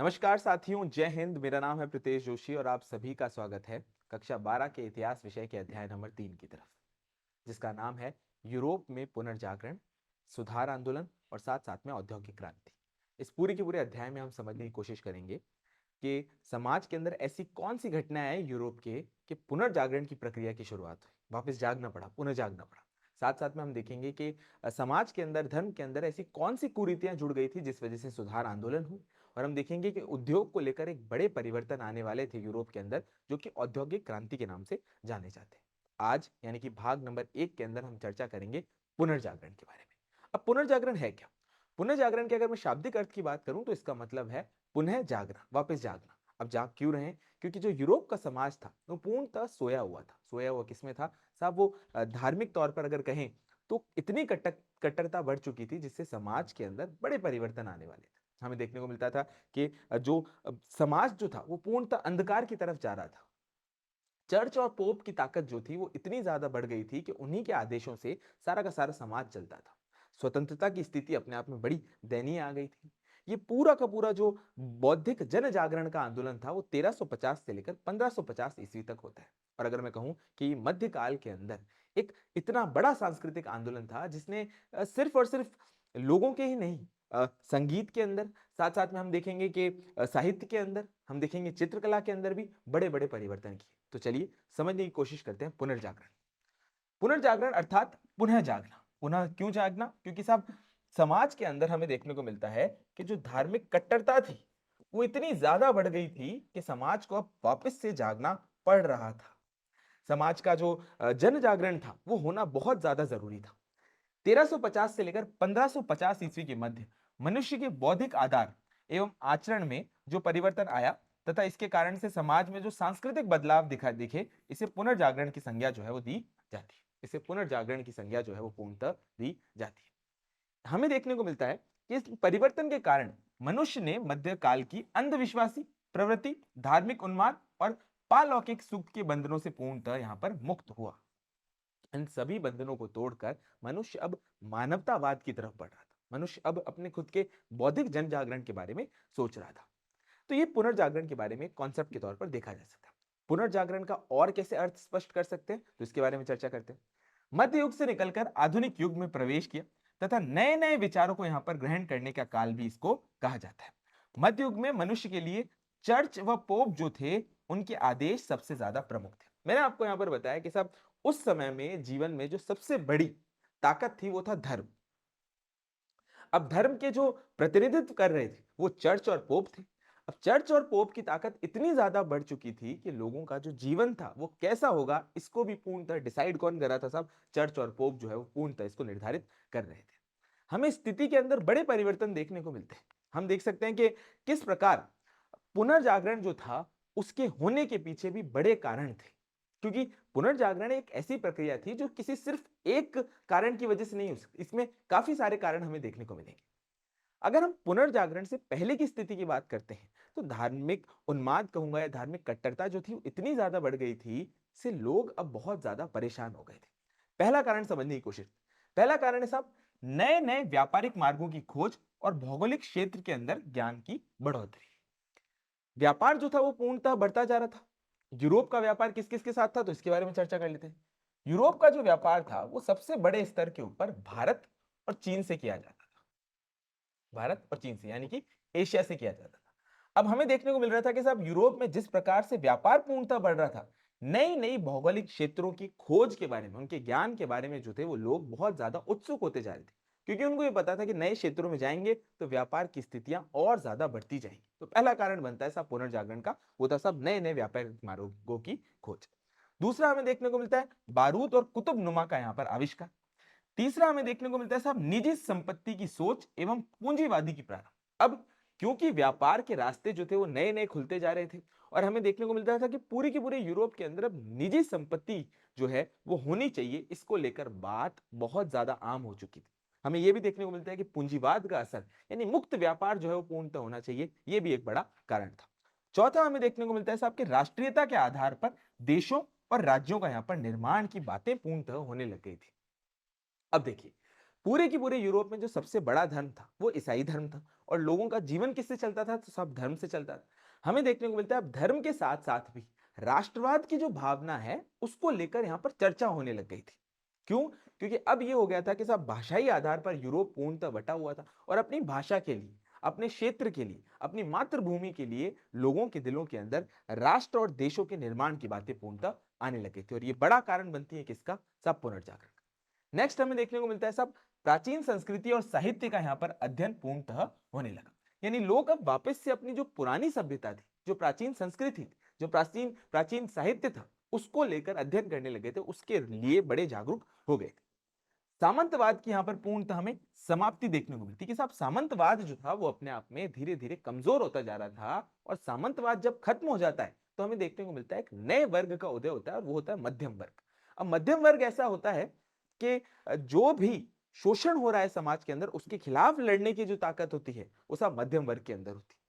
नमस्कार साथियों, जय हिंद। मेरा नाम है प्रीतेश जोशी और आप सभी का स्वागत है कक्षा 12 के इतिहास विषय के अध्याय नंबर 3 की तरफ, जिसका नाम है यूरोप में पुनर्जागरण, सुधार आंदोलन और साथ साथ में औद्योगिक क्रांति। इस पूरे के पूरे अध्याय में हम समझने की कोशिश करेंगे कि समाज के अंदर ऐसी कौन सी घटनाएं आई यूरोप के कि पुनर्जागरण की प्रक्रिया की शुरुआत हुई, वापस जागना पड़ा, पुनर्जागना पड़ा। साथ साथ में हम देखेंगे कि समाज के अंदर, धर्म के अंदर ऐसी कौन सी कुरीतियां जुड़ गई थी जिस वजह से सुधार आंदोलन हुई। और हम देखेंगे कि उद्योग को लेकर एक बड़े परिवर्तन आने वाले थे यूरोप के अंदर, जो कि औद्योगिक क्रांति के नाम से जाने जाते हैं। आज यानी कि भाग नंबर 1 के अंदर हम चर्चा करेंगे पुनर्जागरण के बारे में। अब पुनर्जागरण है क्या? पुनर्जागरण के अगर मैं शाब्दिक अर्थ की बात करूं तो इसका मतलब है पुनः जागना, वापस जागना। अब जाग क्यों रहे? क्योंकि जो यूरोप का समाज था वो पूर्णतः सोया हुआ था। सोया हुआ किसमें था साहब? वो धार्मिक तौर पर अगर कहें तो इतनी कट्टरता बढ़ चुकी थी जिससे समाज के अंदर बड़े परिवर्तन आने वाले थे। हमें देखने को मिलता था कि समाज जो था वो पूर्णतः अंधकार की तरफ जा रहा था। चर्च और पोप की ताकत जो थी वो इतनी ज्यादा बढ़ गई थी कि उन्हीं के आदेशों से सारा का सारा समाज चलता था। स्वतंत्रता की स्थिति अपने आप में बड़ी दयनीय आ गई थी। ये पूरा का पूरा जो बौद्धिक जन जागरण का आंदोलन था वो 1350 से लेकर 1550 ईस्वी तक होता है। और अगर मैं कहूं कि मध्यकाल के अंदर एक इतना बड़ा सांस्कृतिक आंदोलन था जिसने सिर्फ और सिर्फ लोगों के ही नहीं, संगीत के अंदर, साथ साथ में हम देखेंगे कि साहित्य के अंदर, हम देखेंगे चित्रकला के अंदर भी बड़े बड़े परिवर्तन किए। तो चलिए समझने की कोशिश करते हैं पुनर्जागरण। पुनर्जागरण अर्थात पुनः जागना। पुनः क्यों जागना? क्योंकि साहब समाज के अंदर हमें देखने को मिलता है कि जो धार्मिक कट्टरता थी वो इतनी ज्यादा बढ़ गई थी कि समाज को अब वापस से जागना पड़ रहा था। समाज का जो जन जागरण था वो होना बहुत ज्यादा जरूरी था। 1350 से लेकर 1550 ईस्वी के मध्य मनुष्य के बौद्धिक आधार एवं आचरण में जो परिवर्तन आया तथा इसके कारण से समाज में जो सांस्कृतिक बदलाव दिखे, इसे पुनर्जागरण की संज्ञा जो है वो दी जाती है। इसे पुनर्जागरण की संज्ञा जो है वो पूर्णतः दी जाती है। हमें देखने को मिलता है कि इस परिवर्तन के कारण मनुष्य ने मध्यकाल की अंधविश्वासी प्रवृत्ति, धार्मिक उन्माद और पालौकिक सुख के बंधनों से पूर्णतः यहां पर मुक्त हुआ। इन सभी बंधनों को तोड़कर मनुष्य अब मानवतावाद की तरफ बढ़ रहा था। मनुष्य अब अपने खुद के बौद्धिक जन जागरण के बारे में सोच रहा था। तो ये पुनर्जागरण के बारे में कॉन्सेप्ट के तौर पर देखा जा सकता है। पुनर्जागरण का और कैसे अर्थ स्पष्ट कर सकते हैं तो इसके बारे में चर्चा करते हैं। मध्य युग से निकलकर आधुनिक युग में प्रवेश किया तथा नए नए विचारों को यहां पर ग्रहण करने का काल भी इसको कहा जाता है। मध्य युग में मनुष्य के लिए चर्च व पोप जो थे उनके आदेश सबसे ज्यादा प्रमुख थे। मैंने आपको यहां पर बताया कि सब उस समय में जीवन में जो सबसे बड़ी ताकत थी वो था धर्म। अब धर्म के जो प्रतिनिधित्व कर रहे थे वो चर्च और पोप थे। अब चर्च और पोप की ताकत इतनी ज्यादा बढ़ चुकी थी कि लोगों का जो जीवन था वो कैसा होगा इसको भी पूर्णतः डिसाइड कौन कर रहा था साहब? चर्च और पोप जो है वो पूर्णतः इसको निर्धारित कर रहे थे। हमें स्थिति के अंदर बड़े परिवर्तन देखने को मिलते हैं। हम देख सकते हैं कि किस प्रकार पुनर्जागरण जो था उसके होने के पीछे भी बड़े कारण थे। क्योंकि पुनर्जागरण एक ऐसी प्रक्रिया थी जो किसी सिर्फ एक कारण की वजह से नहीं हो सकती, इसमें काफी सारे कारण हमें देखने को मिलेंगे। अगर हम पुनर्जागरण से पहले की स्थिति की बात करते हैं तो धार्मिक उन्माद कहूंगा या धार्मिक कट्टरता जो थी इतनी ज्यादा बढ़ गई थी से लोग अब बहुत ज्यादा परेशान हो गए थे। पहला कारण समझने की कोशिश। पहला कारण है साहब नए नए व्यापारिक मार्गों की खोज और भौगोलिक क्षेत्र के अंदर ज्ञान की बढ़ोतरी। व्यापार जो था वो पूर्णतः बढ़ता जा रहा था। यूरोप का व्यापार किस किस के साथ था तो इसके बारे में चर्चा कर लेते हैं। यूरोप का जो व्यापार था वो सबसे बड़े स्तर के ऊपर भारत और चीन से किया जाता था। भारत और चीन से यानी कि एशिया से किया जाता था। अब हमें देखने को मिल रहा था कि साहब यूरोप में जिस प्रकार से व्यापार पूर्णतः बढ़ रहा था, नई नई भौगोलिक क्षेत्रों की खोज के बारे में, उनके ज्ञान के बारे में जो थे वो लोग बहुत ज्यादा उत्सुक होते जा रहे थे। क्योंकि उनको ये पता था कि नए क्षेत्रों में जाएंगे तो व्यापार की स्थितियां और ज्यादा बढ़ती जाएंगी। तो पहला कारण बनता है साहब पुनर्जागरण का, वो था सब नए नए व्यापारिक मार्गों की खोज। दूसरा हमें देखने को मिलता है बारूद और कुतुब नुमा का यहाँ पर आविष्कार। तीसरा हमें देखने को मिलता है साहब निजी संपत्ति की सोच एवं पूंजीवादी की प्रारंभ। अब क्योंकि व्यापार के रास्ते जो थे वो नए नए खुलते जा रहे थे और हमें देखने को मिलता था कि पूरी की पूरी यूरोप के अंदर अब निजी संपत्ति जो है वो होनी चाहिए, इसको लेकर बात बहुत ज्यादा आम हो चुकी थी। हमें यह भी देखने को मिलता है कि पूंजीवाद का असर यानी मुक्त व्यापार जो है वो पूर्णतः होना चाहिए, यह भी एक बड़ा कारण था। चौथा हमें देखने को मिलता है साहब कि राष्ट्रीयता के आधार पर देशों और राज्यों का यहां पर निर्माण की बातें पूर्णतः होने लग गई थी। अब देखिए पूरे की पूरे यूरोप में जो सबसे बड़ा धर्म था वो ईसाई धर्म था, और लोगों का जीवन किससे चलता था? तो सब धर्म से चलता था। हमें देखने को मिलता है अब धर्म के साथ साथ भी राष्ट्रवाद की जो भावना है उसको लेकर यहाँ पर चर्चा होने लग गई थी। क्यों? क्योंकि अब ये हो गया था कि सब भाषाई आधार पर यूरोप पूर्णतः बटा हुआ था, और अपनी भाषा के लिए, अपने क्षेत्र के लिए, अपनी मातृभूमि के लिए लोगों के दिलों के अंदर राष्ट्र और देशों के निर्माण की बातें पूर्णतः आने लगी थी, और ये बड़ा कारण बनती है किसका? सब पुनर्जागरण का। नेक्स्ट हमें देखने को मिलता है सब प्राचीन संस्कृति और साहित्य का यहाँ पर अध्ययन पूर्णतः होने लगा। यानी लोग अब वापस से अपनी जो पुरानी सभ्यता थी, जो प्राचीन संस्कृति थी, जो प्राचीन प्राचीन साहित्य था, उसको लेकर अध्ययन करने लगे थे, उसके लिए बड़े जागरूक हो गए थे। सामंतवाद की यहाँ पर पूर्णतः हमें समाप्ति देखने को मिलती है कि साहब सामंतवाद जो था वो अपने आप में धीरे धीरे कमजोर होता जा रहा था, और सामंतवाद जब खत्म हो जाता है तो हमें देखने को मिलता है एक नए वर्ग का उदय होता है, और वो होता है मध्यम वर्ग। अब मध्यम वर्ग ऐसा होता है कि जो भी शोषण हो रहा है समाज के अंदर उसके खिलाफ लड़ने की जो ताकत होती है वो सब मध्यम वर्ग के अंदर होती है।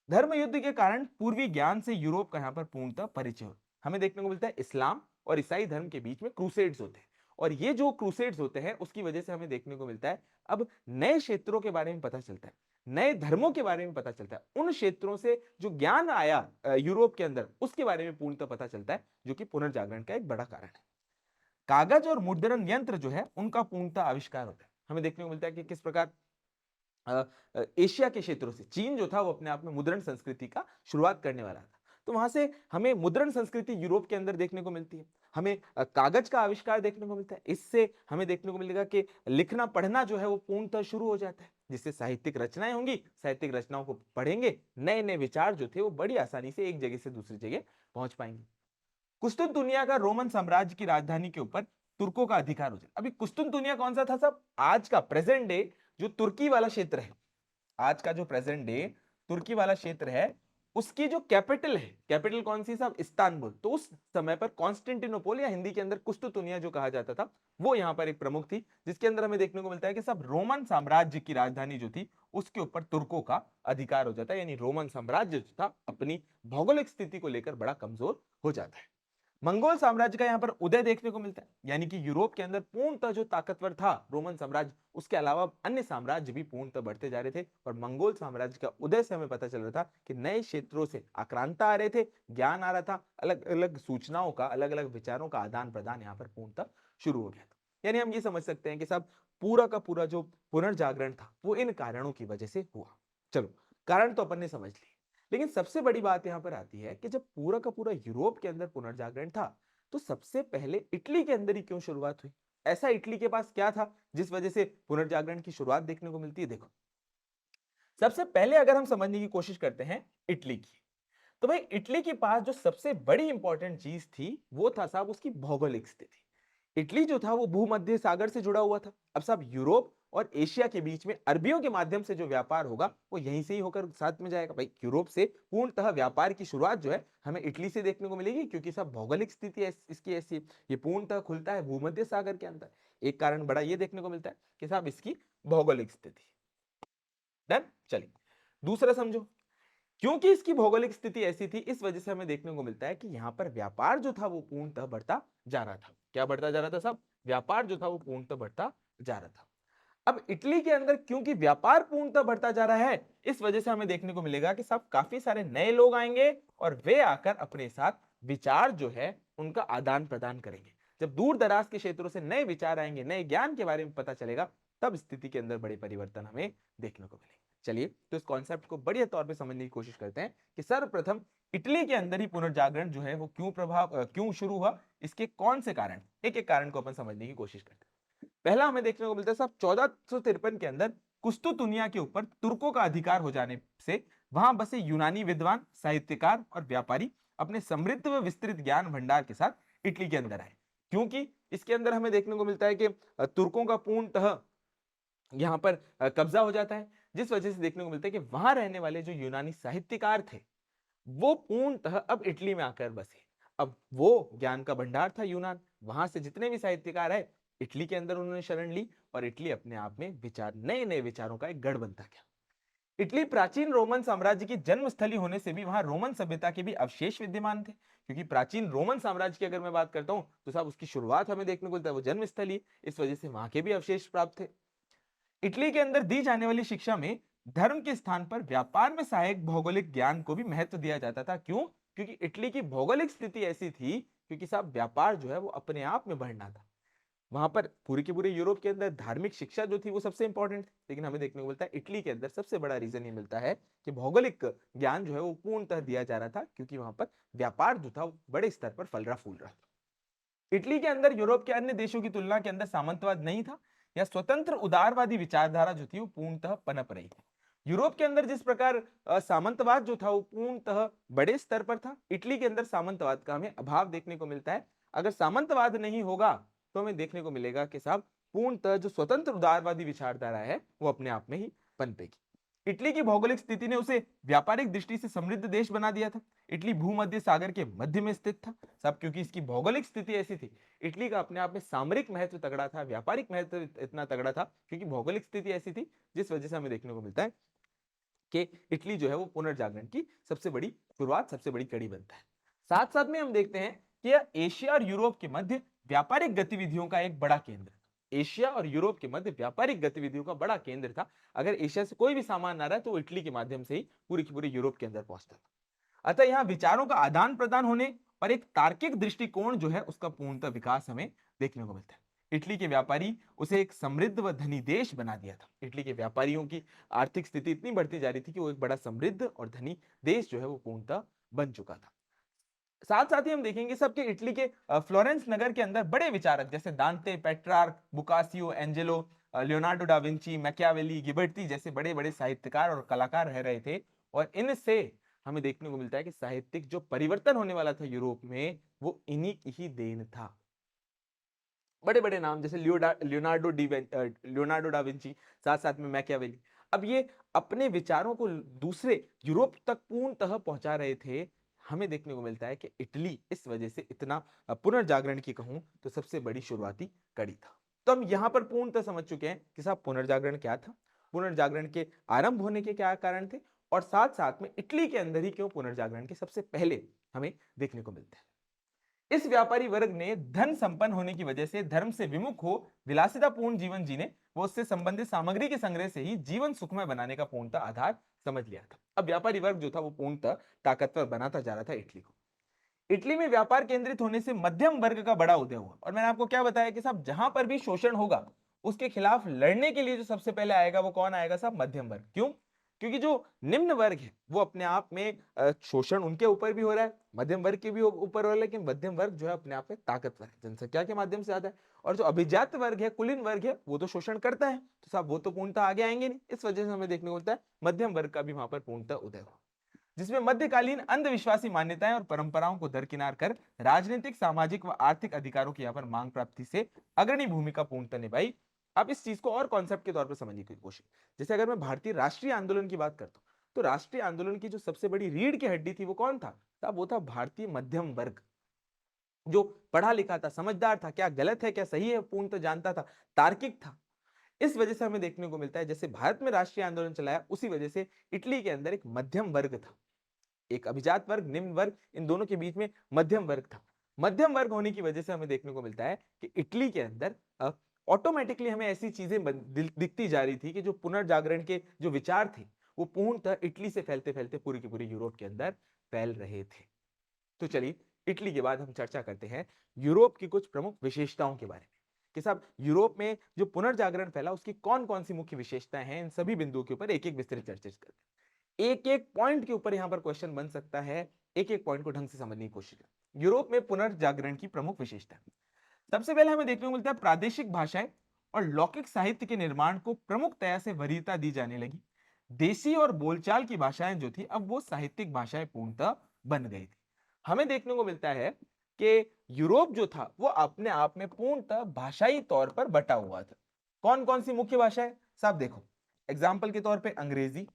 धर्म युद्ध के कारण पूर्वी ज्ञान से यूरोप का यहाँ पर पूर्णतः परिचय हो, हमें देखने को मिलता है इस्लाम और ईसाई धर्म के बीच में क्रूसेड्स होते हैं, और ये जो क्रूसेड्स होते हैं उसकी वजह से हमें देखने को मिलता है अब नए क्षेत्रों के बारे में पता चलता है, नए धर्मों के बारे में पता चलता है, उन क्षेत्रों से जो ज्ञान आया यूरोप के अंदर उसके बारे में पूर्णतः पता चलता है, जो कि पुनर्जागरण का एक बड़ा कारण है। कागज और मुद्रण यंत्र जो है उनका पूर्णतः आविष्कार होता है। हमें देखने को मिलता है कि किस प्रकार एशिया के क्षेत्रों से चीन जो था वो अपने आप में मुद्रण संस्कृति का शुरुआत करने वाला था, तो वहां से हमें मुद्रण संस्कृति यूरोप के अंदर देखने को मिलती है। हमें कागज का आविष्कार देखने को मिलता है, इससे हमें देखने को मिलेगा कि लिखना पढ़ना जो है वो पूर्णतः शुरू हो जाता है, जिससे साहित्यिक रचनाएं होंगी, साहित्यिक रचनाओं को पढ़ेंगे, नए नए विचार जो थे वो बड़ी आसानी से एक जगह से दूसरी जगह पहुंच पाएंगे। कुस्तुनतुनिया का रोमन साम्राज्य की राजधानी के ऊपर तुर्कों का अधिकार हो जाए। अभी कुस्तुनतुनिया कौन सा था सब? आज का प्रेजेंट डे जो तुर्की वाला क्षेत्र है, आज का जो प्रेजेंट डे तुर्की वाला क्षेत्र है, उसकी जो कैपिटल है, कैपिटल कौन सी साहब? इस्तांबुल। तो उस समय पर कॉन्स्टेंटिनोपोल या हिंदी के अंदर कुस्तुनतुनिया जो कहा जाता था वो यहां पर एक प्रमुख थी, जिसके अंदर हमें देखने को मिलता है कि सब रोमन साम्राज्य की राजधानी जो थी उसके ऊपर तुर्कों का अधिकार हो जाता है, यानी रोमन साम्राज्य जो था अपनी भौगोलिक स्थिति को लेकर बड़ा कमजोर हो जाता है। मंगोल साम्राज्य का यहाँ पर उदय देखने को मिलता है, यानी कि यूरोप के अंदर पूर्णतः जो ताकतवर था रोमन साम्राज्य, उसके अलावा अन्य साम्राज्य भी पूर्णतः बढ़ते जा रहे थे, और मंगोल साम्राज्य का उदय से हमें पता चल रहा था कि नए क्षेत्रों से आक्रांता आ रहे थे, ज्ञान आ रहा था, अलग अलग सूचनाओं का, अलग अलग विचारों का आदान प्रदान यहाँ पर पूर्णतः शुरू हो गया था। यानी हम ये समझ सकते हैं कि सब पूरा का पूरा जो पुनर्जागरण था वो इन कारणों की वजह से हुआ। चलो, कारण तो अपन ने समझ लिए, लेकिन सबसे बड़ी बात यहां पर आती है कि जब पूरा का पूरा यूरोप के अंदर पुनर्जागरण था तो सबसे पहले इटली के अंदर ही क्यों शुरुआत हुई? ऐसा इटली के पास क्या था जिस वजह से पुनर्जागरण की शुरुआत देखने को मिलती है? देखो, सबसे पहले अगर हम समझने की कोशिश करते हैं इटली की, तो भाई इटली के पास जो सबसे बड़ी इंपॉर्टेंट चीज थी वो था साहब उसकी भौगोलिक स्थिति। इटली जो था वो भूमध्य सागर से जुड़ा हुआ था। अब साहब यूरोप और एशिया के बीच में अरबियों के माध्यम से जो व्यापार होगा वो यहीं से ही होकर साथ में जाएगा। भाई यूरोप से पूर्णतः व्यापार की शुरुआत जो है हमें इटली से देखने को मिलेगी, क्योंकि सब भौगोलिक स्थिति इसकी ऐसी है, ये पूर्णतः खुलता है भूमध्य सागर के अंदर। एक कारण बड़ा ये देखने को मिलता है कि साहब इसकी भौगोलिक स्थिति। डन, चलिए दूसरा समझो। क्योंकि इसकी भौगोलिक स्थिति ऐसी थी, इस वजह से हमें देखने को मिलता है कि यहां पर व्यापार जो था वो पूर्णतः बढ़ता जा रहा था। क्या बढ़ता जा रहा था साहब? व्यापार जो था वो पूर्णतः बढ़ता जा रहा था। अब इटली के अंदर क्योंकि व्यापार पूर्णतः बढ़ता जा रहा है, इस वजह से हमें देखने को मिलेगा कि साहब काफी सारे नए लोग आएंगे और वे आकर अपने साथ विचार जो है उनका आदान प्रदान करेंगे। जब दूर दराज के क्षेत्रों से नए विचार आएंगे, नए ज्ञान के बारे में पता चलेगा, तब स्थिति के अंदर बड़े परिवर्तन हमें देखने को मिलेंगे। चलिए तो इस कॉन्सेप्ट को बढ़िया तौर पे समझने की कोशिश करते हैं कि सर्वप्रथम इटली के अंदर ही पुनर्जागरण जो है वो क्यों शुरू हुआ, इसके कौन से कारण, एक एक कारण को अपन समझने की कोशिश करते हैं। पहला हमें देखने को मिलता है साहब 1453 के अंदर कुस्तुतुनिया के ऊपर तुर्कों का अधिकार हो जाने से वहां बसे यूनानी विद्वान, साहित्यकार और व्यापारी अपने समृद्ध व विस्तृत ज्ञान भंडार के साथ इटली के अंदर आए। क्योंकि इसके अंदर हमें देखने को मिलता है कि तुर्कों का पूर्णतः यहां पर कब्जा हो जाता है, जिस वजह से देखने को मिलता है कि वहां रहने वाले जो यूनानी साहित्यकार थे वो पूर्णतः अब इटली में आकर बसे। अब वो ज्ञान का भंडार था यूनान, वहां से जितने भी साहित्यकार आए इटली के अंदर उन्होंने शरण ली, और इटली अपने आप में विचार, नए नए विचारों का एक गढ़ बनता गया। इटली प्राचीन रोमन साम्राज्य की जन्मस्थली होने से भी वहां रोमन सभ्यता के भी अवशेष विद्यमान थे, क्योंकि प्राचीन रोमन साम्राज्य की अगर मैं बात करता हूं तो साहब उसकी शुरुआत हमें देखने को मिलता है वो जन्मस्थली, इस वजह से वहां के भी अवशेष प्राप्त थे। इटली के अंदर दी जाने वाली शिक्षा में धर्म के स्थान पर व्यापार में सहायक भौगोलिक ज्ञान को भी महत्व दिया जाता था। क्यों? क्योंकि इटली की भौगोलिक स्थिति ऐसी थी, क्योंकि साहब व्यापार जो है वो अपने आप में बढ़ना था। वहां पर पूरे के पूरे यूरोप के अंदर धार्मिक शिक्षा जो थी वो सबसे इंपॉर्टेंट थी, लेकिन हमें देखने को मिलता है इटली के अंदर सबसे बड़ा रीजन ये मिलता है कि भौगोलिक ज्ञान जो है वो पूर्णतः दिया जा रहा था, क्योंकि वहां पर व्यापार जो था वो बड़े स्तर पर फल रहा फूल रहा था। इटली के अंदर यूरोप के अन्य देशों की तुलना के अंदर सामंतवाद नहीं था, या स्वतंत्र उदारवादी विचारधारा जो थी वो पूर्णतः पनप रही थी। यूरोप के अंदर जिस प्रकार सामंतवाद जो था वो पूर्णतः बड़े स्तर पर था, इटली के अंदर सामंतवाद का हमें अभाव देखने को मिलता है। अगर सामंतवाद नहीं होगा तो हमें देखने को मिलेगा कि साहब पूर्णतः जो स्वतंत्र उदारवादी विचारधारा है वो अपने आप में ही पनपेगी। इटली की भौगोलिक स्थिति ने उसे व्यापारिक दृष्टि से समृद्ध देश बना दिया था। इटली भूमध्य सागर के मध्य में स्थित था सब, क्योंकि इसकी भौगोलिक स्थिति ऐसी थी। इटली का अपने आप में सामरिक महत्व तगड़ा था, व्यापारिक महत्व इतना तगड़ा था क्योंकि भौगोलिक स्थिति ऐसी थी, जिस वजह से हमें देखने को मिलता है कि इटली जो है वो पुनर्जागरण की सबसे बड़ी शुरुआत, सबसे बड़ी कड़ी बनता है। साथ साथ में हम देखते हैं कि यह एशिया और यूरोप के मध्य व्यापारिक गतिविधियों का एक बड़ा केंद्र, एशिया और यूरोप के मध्य व्यापारिक गतिविधियों का बड़ा केंद्र था। अगर एशिया से कोई भी सामान आ रहा है तो वो इटली के माध्यम से ही पूरी की पूरी यूरोप के अंदर पहुंचता था। अतः यहाँ विचारों का आदान प्रदान होने और एक तार्किक दृष्टिकोण जो है उसका पूर्णतः विकास हमें देखने को मिलता है। इटली के व्यापारी उसे एक समृद्ध व धनी देश बना दिया था। इटली के व्यापारियों की आर्थिक स्थिति इतनी बढ़ती जा रही थी कि वो एक बड़ा समृद्ध और धनी देश जो है वो पूर्णतः बन चुका था। साथ साथ ही हम देखेंगे सबके इटली के फ्लोरेंस नगर के अंदर बड़े विचारक जैसे Dante, Petrarch, Boccaccio, Angelo, Leonardo da Vinci, Machiavelli, Ghiberti जैसे बड़े बड़े साहित्यकार और कलाकार रह रहे थे। और इनसे हमें देखने को मिलता है कि साहित्यिक जो परिवर्तन होने वाला था यूरोप में वो इन्हीं की ही देन था। बड़े बड़े नाम जैसे लियोनार्डो डा विंची, साथ साथ में मैकियावेली, अब ये अपने विचारों को दूसरे यूरोप तक पूर्णतः पहुंचा रहे थे। हमें देखने को मिलता है कि इटली इस वजह से इतना पुनर्जागरण की कहूं तो सबसे बड़ी शुरुआती कड़ी था। तो हम यहां पर पूर्णतः समझ चुके हैं कि साहब पुनर्जागरण क्या था, पुनर्जागरण के आरंभ होने के क्या कारण थे, और साथ साथ में इटली के अंदर ही क्यों पुनर्जागरण के सबसे पहले हमें देखने को मिलता है। इस व्यापारी वर्ग ने धन संपन्न होने की वजह से धर्म से विमुख हो विलासितापूर्ण जीवन जीने व उससे संबंधित सामग्री के संग्रह से ही जीवन सुखमय बनाने का पूर्णतः आधार समझ लिया था। अब व्यापारी वर्ग जो था वो पूर्णतः ताकतवर बनाता जा रहा था इटली को। इटली में व्यापार केंद्रित होने से मध्यम वर्ग का बड़ा उदय हुआ, और मैंने आपको क्या बताया कि साहब जहां पर भी शोषण होगा उसके खिलाफ लड़ने के लिए जो सबसे पहले आएगा वो कौन आएगा साहब? मध्यम वर्ग। क्यों? क्योंकि जो निम्न वर्ग है वो अपने आप में शोषण उनके ऊपर भी हो रहा है, मध्यम वर्ग के भी ऊपर हो रहा है, लेकिन मध्यम वर्ग जो है अपने आप में ताकतवर है, जनसंख्या के माध्यम से आता है। और जो अभिजात वर्ग है, कुलीन वर्ग है, वो तो शोषण करता है, तो साहब वो तो पूर्णतः आगे आएंगे नहीं। इस वजह से हमें देखने को मिलता है मध्यम वर्ग का भी वहां पर पूर्णतः उदय हुआ, जिसमें मध्यकालीन अंधविश्वासी मान्यताएं और परंपराओं को दरकिनार कर राजनीतिक, सामाजिक व आर्थिक अधिकारों की यहाँ पर मांग प्राप्ति से अग्रणी भूमिका पूर्णतः निभाई। अब इस चीज को और कॉन्सेप्ट के तौर पर समझने की कोशिश, जैसे अगर मैं भारतीय राष्ट्रीय आंदोलन की बात करता हूं तो राष्ट्रीय आंदोलन की जो सबसे बड़ी रीढ़ की हड्डी थी वो कौन था? तब वो था भारतीय मध्यम वर्ग, जो पढ़ा लिखा था, समझदार था, क्या गलत है क्या सही है पूर्णतः जानता था, तार्किक था। इस वजह से हमें देखने को मिलता है जैसे भारत में राष्ट्रीय आंदोलन चलाया उसी वजह से इटली के अंदर एक मध्यम वर्ग था, एक अभिजात वर्ग, निम्न वर्ग, इन दोनों के बीच में मध्यम वर्ग था। मध्यम वर्ग होने की वजह से हमें देखने को मिलता है कि इटली के अंदर ऑटोमेटिकली हमें ऐसी चीजें दिखती जा रही थी कि जो पुनर्जागरण के जो विचार थे वो पूर्णतः इटली से फैलते फैलते पूरी की पूरी यूरोप के अंदर फैल रहे थे। तो चलिए इटली के बाद हम चर्चा करते हैं यूरोप की कुछ प्रमुख विशेषताओं के बारे में कि साहब यूरोप में जो पुनर्जागरण फैला उसकी कौन कौन सी मुख्य विशेषताएं हैं। इन सभी बिंदुओं के ऊपर एक एक विस्तृत चर्चा करते हैं। एक एक पॉइंट के ऊपर यहां पर क्वेश्चन बन सकता है, एक एक पॉइंट को ढंग से समझने की कोशिश करें। यूरोप में पुनर्जागरण की प्रमुख विशेषता, सबसे पहले हमें देखने को मिलता है प्रादेशिक भाषाएं और लौकिक साहित्य के निर्माण को प्रमुखतया से वरीयता दी जाने लगी। देशी और बोलचाल की भाषाएं जो थी अब वो साहित्यिक भाषाएं पूर्णतः बन गई थी। हमें देखने को मिलता है कि यूरोप जो था वो अपने आप में पूर्णतः भाषाई तौर पर बटा हुआ था। कौन कौन सी मुख्य भाषाएं साहब? देखो एग्जाम्पल के तौर पे अंग्रेजी,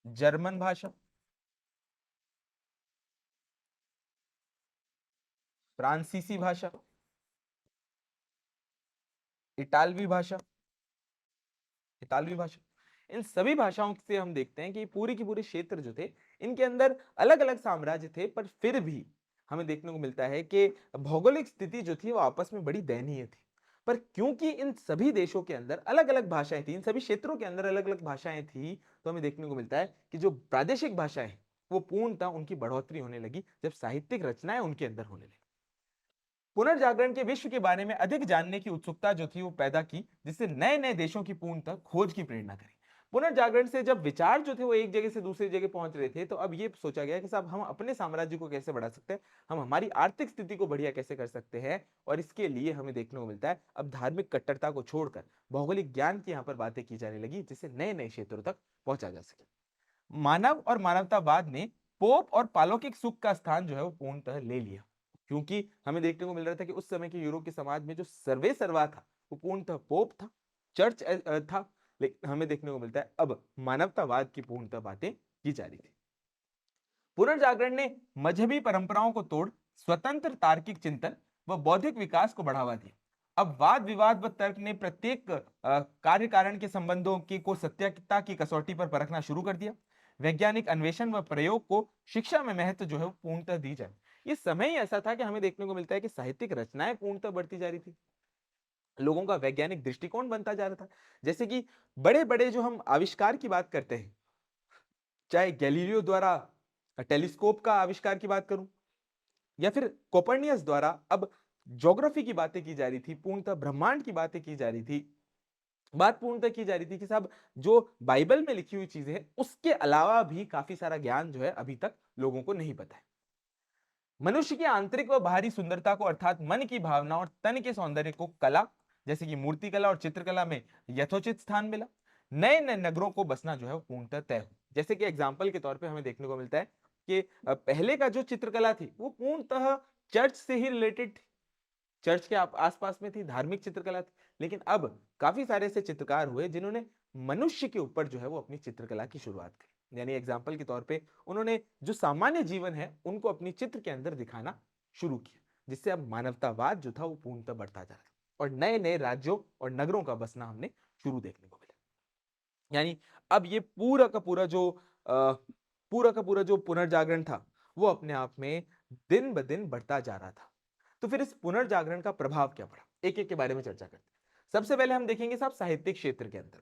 जर्मन भाषा, फ्रांसीसी भाषा, इटालवी भाषा, इतालवी भाषा, इन सभी भाषाओं से हम देखते हैं कि पूरी की पूरी क्षेत्र जो थे इनके अंदर अलग अलग साम्राज्य थे, पर फिर भी हमें देखने को मिलता है कि भौगोलिक स्थिति जो थी वो आपस में बड़ी दयनीय थी। पर क्योंकि इन सभी देशों के अंदर अलग अलग भाषाएं थी, इन सभी क्षेत्रों के अंदर अलग अलग भाषाएं थी, तो हमें देखने को मिलता है कि जो प्रादेशिक भाषाएं वो पूर्णतः उनकी बढ़ोतरी होने लगी जब साहित्यिक रचनाएं उनके अंदर होने लगी। पुनर्जागरण के विश्व के बारे में अधिक जानने की उत्सुकता जो थी वो पैदा की, जिससे नए नए देशों की पूर्णतः खोज की प्रेरणा करी। पुनर्जागरण से जब विचार जो थे वो एक जगह से दूसरी जगह पहुंच रहे थे, तो अब ये सोचा गया कि साहब हम अपने साम्राज्य को कैसे बढ़ा सकते हैं, हम हमारी आर्थिक स्थिति को बढ़िया कैसे कर सकते हैं। और इसके लिए हमें देखने को मिलता है अब धार्मिक कट्टरता को छोड़कर भौगोलिक ज्ञान की यहाँ पर बातें की जाने लगी, जिससे नए नए क्षेत्रों तक पहुंचा जा सके। मानव और मानवतावाद ने पोप और पालौकिक सुख का स्थान जो है वो पूर्णतः ले लिया, क्योंकि हमें देखने को मिल रहा था कि उस समय के यूरोप के समाज में जो सर्वे सर्वा था वो पूर्णतः पोप था, चर्च था। लेकिन हमें देखने को मिलता है अब मानवतावाद की पूर्णतः बातें की जा रही थी। पुनर्जागरण ने मजहबी परंपराओं को तोड़ स्वतंत्र तार्किक चिंतन व बौद्धिक विकास को बढ़ावा दिया। अब वाद विवाद व तर्क ने प्रत्येक कार्य कारण के संबंधों की को सत्यता की कसौटी पर परखना शुरू कर दिया। वैज्ञानिक अन्वेषण व प्रयोग को शिक्षा में महत्व जो है वो पूर्णतः दी जाए। ये समय ही ऐसा था कि हमें देखने को मिलता है कि साहित्यिक रचनाएं पूर्णतः बढ़ती जा रही थी, लोगों का वैज्ञानिक दृष्टिकोण बनता जा रहा था। जैसे कि बड़े बड़े जो हम आविष्कार की बात करते हैं, चाहे गैलीलियो द्वारा टेलीस्कोप का आविष्कार की बात करूं, या फिर कोपर्निकस द्वारा अब ज्योग्राफी की बातें की जा रही थी, पूर्णतः ब्रह्मांड की बातें की जा रही थी, बात पूर्णतः की जा रही थी कि साहब जो बाइबल में लिखी हुई चीजें हैं उसके अलावा भी काफी सारा ज्ञान जो है अभी तक लोगों को नहीं पता है। मनुष्य की आंतरिक व बाहरी सुंदरता को, अर्थात मन की भावना और तन के सौंदर्य को कला जैसे कि मूर्तिकला और चित्रकला में यथोचित स्थान मिला। नए नए नगरों को बसना जो है वो पूर्णतः तय हो। जैसे कि एग्जाम्पल के तौर पे हमें देखने को मिलता है कि पहले का जो चित्रकला थी वो पूर्णतः चर्च से ही रिलेटेड थी, चर्च के आसपास में थी, धार्मिक चित्रकला थी। लेकिन अब काफी सारे ऐसे चित्रकार हुए जिन्होंने मनुष्य के ऊपर जो है वो अपनी चित्रकला की शुरुआत करी। यानी एग्जाम्पल के तौर पे उन्होंने जो सामान्य जीवन है उनको अपनी चित्र के अंदर दिखाना शुरू किया, जिससे अब मानवतावाद जो था वो पूर्णतः बढ़ता जा रहा था और नए नए राज्यों और नगरों का बसना हमने शुरू देखने को मिला। यानी अब ये पूरा का पूरा जो पुनर्जागरण था वो अपने आप में दिन ब दिन बढ़ता जा रहा था। तो फिर इस पुनर्जागरण का प्रभाव क्या पड़ा, एक एक के बारे में चर्चा करते हैं। सबसे पहले हम देखेंगे साहब साहित्यिक क्षेत्र के अंदर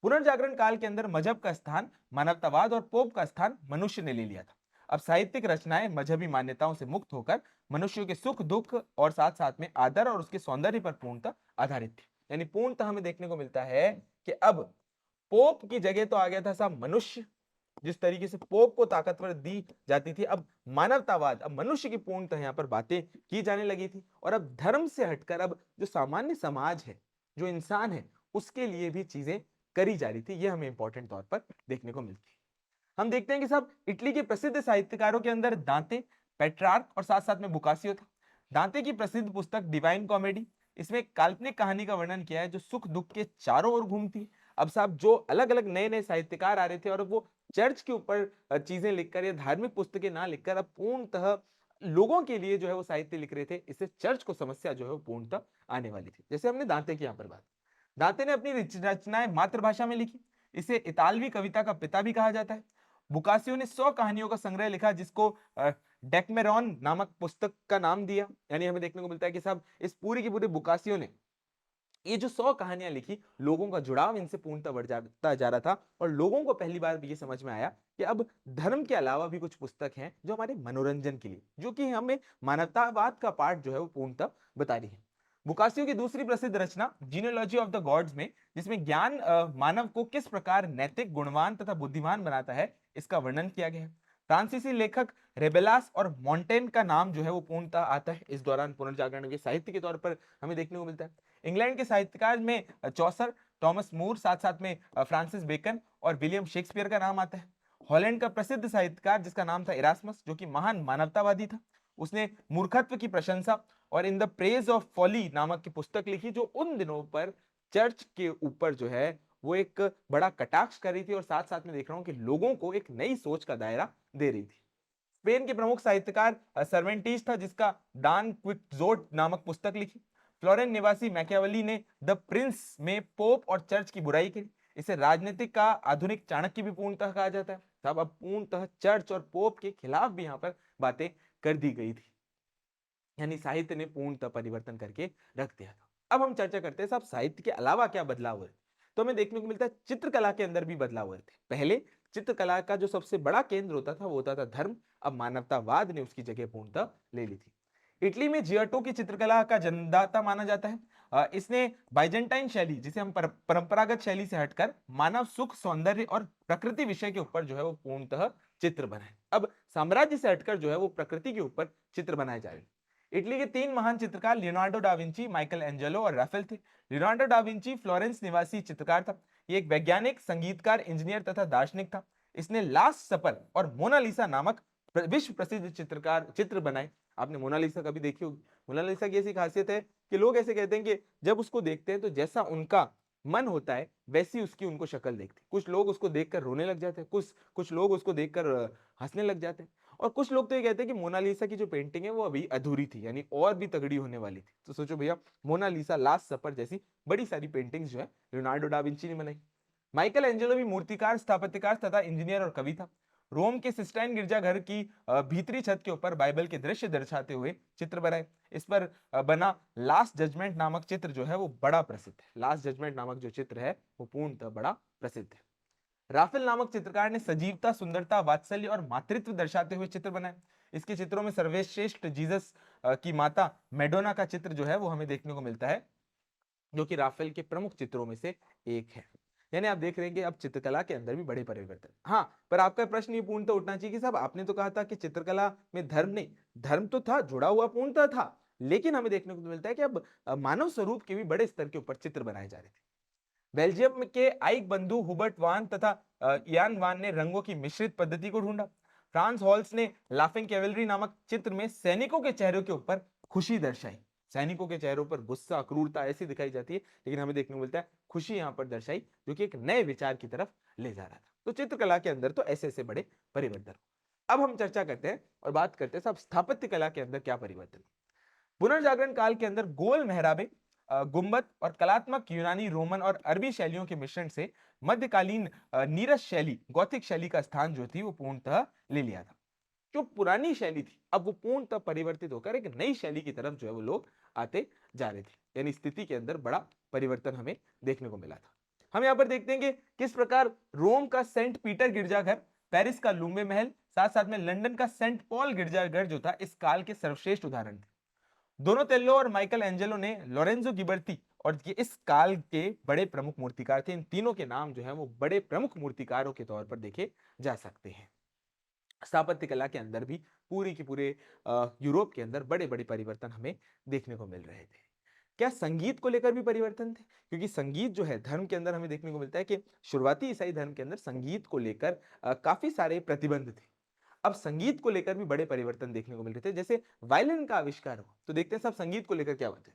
पुनर्जागरण काल के अंदर मजहब का स्थान मानवतावाद और पोप का स्थान मनुष्य ने ले लिया था। अब साहित्यिक रचनाएं मजहबी मान्यताओं से मुक्त होकर मनुष्य के सुख दुख और साथ साथ में आदर और उसके सौंदर्य पर पूर्णतः आधारित थी। यानी पूर्णतः हमें देखने को मिलता है कि अब पोप की जगह तो आ गया था साहब मनुष्य। जिस तरीके से पोप को ताकतवर दी जाती थी, अब मानवतावाद, अब मनुष्य की पूर्णतः यहाँ पर बातें की जाने लगी थी। और अब धर्म से हटकर अब जो सामान्य समाज है, जो इंसान है, उसके लिए भी चीजें करी जा रही थी। ये हमें इंपॉर्टेंट तौर पर देखने को मिलती है। हम देखते हैं कि साहब इटली के प्रसिद्ध साहित्यकारों के अंदर दांते, पेट्रार्क और साथ साथ में बुकासियो था। दांते की प्रसिद्ध पुस्तक डिवाइन कॉमेडी, इसमें एक काल्पनिक कहानी का वर्णन किया है जो सुख दुख के चारों ओर घूमती है। अब साहब जो अलग अलग नए नए साहित्यकार आ रहे थे और वो चर्च के ऊपर चीजें लिखकर या धार्मिक पुस्तकें ना लिखकर अब पूर्णतः लोगों के लिए जो है वो साहित्य लिख रहे थे, इससे चर्च को समस्या जो है वो पूर्णतः आने वाली थी। जैसे हमने दांते की यहाँ पर बात, दांते ने अपनी रचनाएं मातृभाषा में लिखी, इसे इतालवी कविता का पिता भी कहा जाता है। बुकासियो ने 100 कहानियों का संग्रह लिखा जिसको डेकमेरॉन नामक पुस्तक का नाम दिया। यानी हमें देखने को मिलता है कि साहब इस पूरी की पूरी बुकासियो ने ये जो 100 कहानियां लिखी, लोगों का जुड़ाव इनसे पूर्णतः बढ़ जाता जा रहा था और लोगों को पहली बार ये समझ में आया कि अब धर्म के अलावा भी कुछ पुस्तक हैं जो हमारे मनोरंजन के लिए, जो कि हमें मानवतावाद का पार्ट जो है वो पूर्णतः बता रही है। बुकासियो की दूसरी प्रसिद्ध रचना जीनियोलॉजी ऑफ द गॉड्स में, जिसमें ज्ञान मानव को किस प्रकार नैतिक, गुणवान तथा बुद्धिमान बनाता है, इसका वर्णन किया गया है। फ्रांसीसी लेखक रेबेलास और मॉन्टेन का नाम जो है वो पूर्णतः आता है इस दौरान पुनर्जागरण के साहित्य के तौर पर हमें देखने को मिलता है। इंग्लैंड के साहित्यकार में चौसर, टॉमस मूर, साथ साथ में फ्रांसिस बेकन और विलियम शेक्सपियर का नाम आता है। हॉलैंड का प्रसिद्ध साहित्यकार जिसका नाम था इरास्मस, जो कि महान मानवतावादी था, उसने मूर्खत्व की प्रशंसा और in the praise of folly नामक की पुस्तक लिखी, जो उन दिनों पर चर्च के ऊपर जो है वो एक बड़ा कटाक्ष कर रही थी और साथ साथ में देख रहा हूं कि लोगों को एक नई सोच का दायरा दे रही थी। स्पेन के प्रमुख साहित्यकार सर्वेंटीज था, जिसका डान क्विक्जोट नामक पुस्तक लिखी। फ्लोरेंस निवासी मैकियावेली ने द प्रिंस में पोप और चर्च की बुराई की। इसे राजनीतिक का आधुनिक चाणक्य भी पूर्णतः कहा जाता है। तब अब पूर्णतः चर्च और पोप के खिलाफ भी यहाँ पर बातें कर दी गई थी। यानी साहित्य ने पूर्णतः परिवर्तन करके रख दिया था। अब हम चर्चा करते हैं साहब साहित्य के अलावा क्या बदलाव हुए। तो हमें देखने को मिलता है चित्रकला के अंदर भी बदलाव हुए थे। पहले चित्रकला का जो सबसे बड़ा केंद्र होता था वो होता था धर्म। अब मानवतावाद ने उसकी जगह पूर्णतः ले ली थी। इटली में जियोटो की चित्रकला का जन्मदाता माना जाता है। इसने बाइजेंटाइन शैली, जिसे हम परंपरागत शैली से हटकर मानव सुख, सौंदर्य और प्रकृति विषय के ऊपर जो है वो पूर्णतः चित्र बनाए। अब साम्राज्य से हटकर जो है वो प्रकृति के ऊपर चित्र बनाए जा रहे हैं। इटली के तीन महान चित्रकार Leonardo da Vinci, Michael Angelo और राफेल थे। लियोनार्डो डा विंची फ्लोरेंस निवासी चित्रकार था। ये एक वैज्ञानिक, संगीतकार, इंजीनियर तथा दार्शनिक था। इसने लास्ट सपर और मोनालिसा नामक विश्व प्रसिद्ध चित्र बनाए। आपने मोनालिसा कभी देखी होगी। मोनालिसा की ऐसी खासियत है कि लोग ऐसे कहते हैं कि जब उसको देखते हैं तो जैसा उनका मन होता है वैसी उसकी उनको शक्ल देखती। कुछ लोग उसको देखकर रोने लग जाते हैं, कुछ कुछ लोग उसको देखकर हंसने लग जाते हैं, और कुछ लोग तो ये कहते हैं कि मोनालिसा की जो पेंटिंग है वो अभी अधूरी थी, यानी और भी तगड़ी होने वाली थी। तो सोचो भैया, मोनालिसा, लास्ट सपर जैसी बड़ी सारी पेंटिंग्स जो है लियोनार्डो डा विंची ने बनाई। माइकल एंजेलो भी मूर्तिकार, स्थापत्यकार तथा इंजीनियर और कवि था। रोम के सिस्टाइन गिरजाघर की भीतरी छत के ऊपर बाइबल के दृश्य दर्शाते हुए चित्र बनाए। इस पर बना लास्ट जजमेंट नामक चित्र जो है वो बड़ा प्रसिद्ध है। लास्ट जजमेंट नामक जो चित्र है वो पूर्णतः बड़ा प्रसिद्ध है। राफेल नामक चित्रकार ने सजीवता, सुंदरता, वात्सल्य और मातृत्व दर्शाते हुए चित्र बनाए। इसके चित्रों में सर्वश्रेष्ठ जीसस की माता मैडोना का चित्र जो है वो हमें देखने को मिलता है, जो कि राफेल के प्रमुख चित्रों में से एक है। यानी आप देख रहे हैं कि अब चित्रकला के अंदर भी बड़े परिवर्तन। हाँ, पर आपका प्रश्न ये पूर्णतः उठना चाहिए कि साहब आपने तो कहा था कि चित्रकला में धर्म नहीं, धर्म तो था, जुड़ा हुआ पूर्णतः था, लेकिन हमें देखने को मिलता है कि अब मानव स्वरूप के भी बड़े स्तर के ऊपर चित्र बनाए जा रहे थे। बेल्जियम के आइक बंधु हुबर्ट वान तथा यान वान ने रंगों की मिश्रित पद्धति को ढूंढा। फ्रांस हॉल्स ने लाफिंग कैवेलरी नामक चित्र में सैनिकों के चेहरों के ऊपर खुशी दर्शाई। सैनिकों के चेहरों पर गुस्सा, क्रूरता ऐसी दिखाई जाती है, लेकिन हमें देखने को मिलता है खुशी यहां पर दर्शाई, जो कि एक नए विचार की तरफ ले जा रहा था। तो चित्रकला के अंदर तो ऐसे ऐसे बड़े परिवर्तन। अब हम चर्चा करते हैं और बात करते हैं साहब स्थापत्य कला के अंदर क्या परिवर्तन। पुनर्जागरण काल के अंदर गोल मेहराबें, गुंबद और कलात्मक यूनानी, रोमन और अरबी शैलियों के मिश्रण से मध्यकालीन नीरस शैली, गौथिक शैली का स्थान जो थी वो पूर्णतः ले लिया था। जो पुरानी शैली थी अब वो पूर्णतः परिवर्तित होकर एक नई शैली की तरफ जो है वो लोग आते जा रहे थे। यानी स्थिति के अंदर बड़ा परिवर्तन हमें देखने को मिला था। हम यहाँ पर देखते हैं कि किस प्रकार रोम का सेंट पीटर गिरजाघर, पेरिस का लूम्बे महल, साथ साथ में लंदन का सेंट पॉल गिरजाघर जो था इस काल के सर्वश्रेष्ठ उदाहरण थे। दोनोतेल्लो और माइकल एंजेलो ने लोरेंजो गिबर्ती और ये इस काल के बड़े प्रमुख मूर्तिकार थे। इन तीनों के नाम जो है वो बड़े प्रमुख मूर्तिकारों के तौर पर देखे जा सकते हैं। स्थापत्य कला के अंदर भी पूरी की पूरे यूरोप के अंदर बड़े बड़े परिवर्तन हमें देखने को मिल रहे थे। क्या संगीत को लेकर भी परिवर्तन थे? क्योंकि संगीत जो है धर्म के अंदर हमें देखने को मिलता है कि शुरुआती ईसाई धर्म के अंदर संगीत को लेकर काफी सारे प्रतिबंध थे। अब संगीत को लेकर भी बड़े परिवर्तन देखने को मिल रहे थे। जैसे वायलिन का आविष्कार हुआ, तो देखते हैं सब संगीत को लेकर क्या बात है।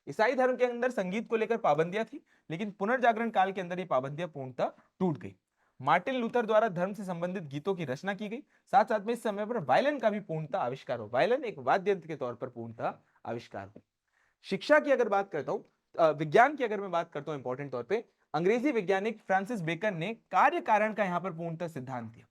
ईसाई धर्म के अंदर संगीत को लेकर पाबंदियां थी, लेकिन पुनर्जागरण काल के अंदर ये पाबंदियां पूर्णतः टूट गई। मार्टिन लूथर द्वारा धर्म से संबंधित गीतों की रचना की गई। साथ साथ में इस समय पर वायलिन का भी पूर्णतः आविष्कार हो, वायलिन एक वाद्य यंत्र के तौर पर पूर्णतः आविष्कार हो। शिक्षा की अगर बात करता हूं, विज्ञान की अगर मैं बात करता हूं इंपॉर्टेंट तौर पे, अंग्रेजी वैज्ञानिक फ्रांसिस बेकन ने कार्य कारण का यहां पर पूर्णतः सिद्धांत दिया।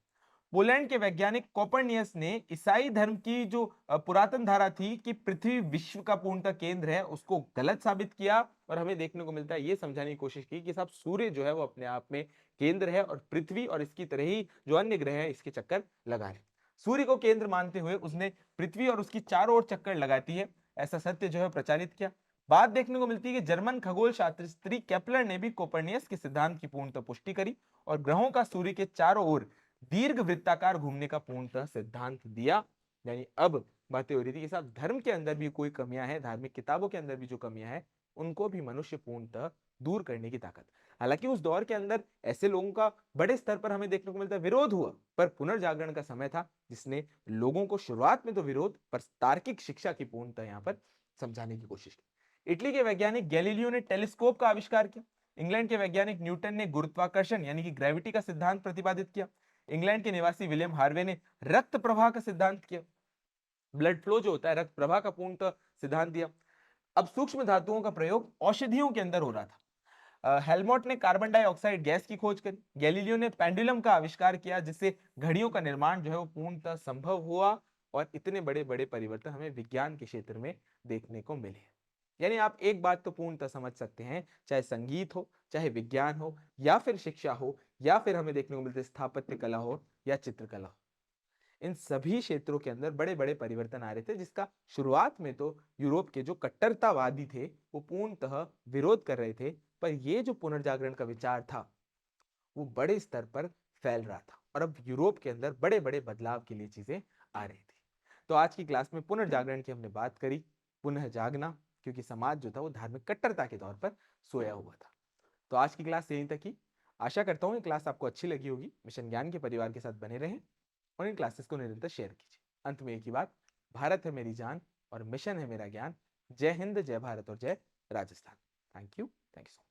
पोलैंड के वैज्ञानिक कोपरनियस ने ईसाई धर्म की जो पुरातन धारा थी कि पृथ्वी विश्व का पूर्णतः केंद्र है, उसको गलत साबित किया और हमें देखने को मिलता है ये समझाने की कोशिश की कि साहब सूर्य जो है वो अपने आप में केंद्र है और पृथ्वी और इसकी तरह ही जो अन्य ग्रह है इसके चक्कर लगा रहे। सूर्य को केंद्र मानते हुए उसने पृथ्वी और उसकी चारों ओर चक्कर लगाती है, ऐसा सत्य जो है प्रचारित किया। बात देखने को मिलती है कि जर्मन खगोल शास्त्री केपलर ने भी कोपरनियस के सिद्धांत की पूर्णतः पुष्टि करी और ग्रहों का सूर्य के चारों ओर दीर्घ वृत्ताकार घूमने का पूर्णतः सिद्धांत दिया। यानी अब बातें हो रही थी कि साहब धर्म के अंदर भी कोई कमियां हैं, धार्मिक किताबों के अंदर भी जो कमियां हैं उनको भी मनुष्य पूर्णतः दूर करने की ताकत। हालांकि उस दौर के अंदर ऐसे लोगों का बड़े स्तर पर हमें देखने को मिलता है विरोध हुआ, पर पुनर्जागरण का समय था जिसने लोगों को शुरुआत में तो विरोध पर तार्किक शिक्षा की पूर्णतः यहाँ पर समझाने की कोशिश की। इटली के वैज्ञानिक गैलीलियो ने टेलीस्कोप का आविष्कार किया। इंग्लैंड के वैज्ञानिक न्यूटन ने गुरुत्वाकर्षण यानी कि ग्रेविटी का सिद्धांत प्रतिपादित किया। इंग्लैंड के निवासी विलियम हार्वे ने रक्त प्रवाह का सिद्धांत किया, ब्लड फ्लो जो होता है रक्त प्रवाह का पूर्णतः सिद्धांत दिया। अब सूक्ष्म धातुओं का प्रयोग औषधियों के अंदर हो रहा था। हेलमोट ने कार्बन डाइऑक्साइड गैस की खोज करी। गैलीलियो ने पेंडुलम का आविष्कार किया जिससे घड़ियों का निर्माण जो है वो पूर्णतः संभव हुआ और इतने बड़े बड़े परिवर्तन हमें विज्ञान के क्षेत्र में देखने को मिले। यानी आप एक बात तो पूर्णतः समझ सकते हैं, चाहे संगीत हो, चाहे विज्ञान हो, या फिर शिक्षा हो, या फिर हमें देखने को मिलते स्थापत्य कला हो या चित्रकला हो, इन सभी क्षेत्रों के अंदर बड़े बड़े परिवर्तन आ रहे थे, जिसका शुरुआत में तो यूरोप के जो कट्टरतावादी थे वो पूर्णतः विरोध कर रहे थे, पर ये जो पुनर्जागरण का विचार था वो बड़े स्तर पर फैल रहा था और अब यूरोप के अंदर बड़े बड़े बदलाव के लिए चीजें आ रही थी। तो आज की क्लास में पुनर्जागरण की हमने बात करी, पुनः जागना, क्योंकि समाज जो था वो धार्मिक कट्टरता के तौर पर सोया हुआ था। तो आज की क्लास यहीं तक ही। आशा करता हूँ ये क्लास आपको अच्छी लगी होगी। मिशन ज्ञान के परिवार के साथ बने रहें और इन क्लासेस को निरंतर शेयर कीजिए। अंत में एक ही बात, भारत है मेरी जान और मिशन है मेरा ज्ञान। जय हिंद, जय भारत और जय Rajasthan. Thank you so much.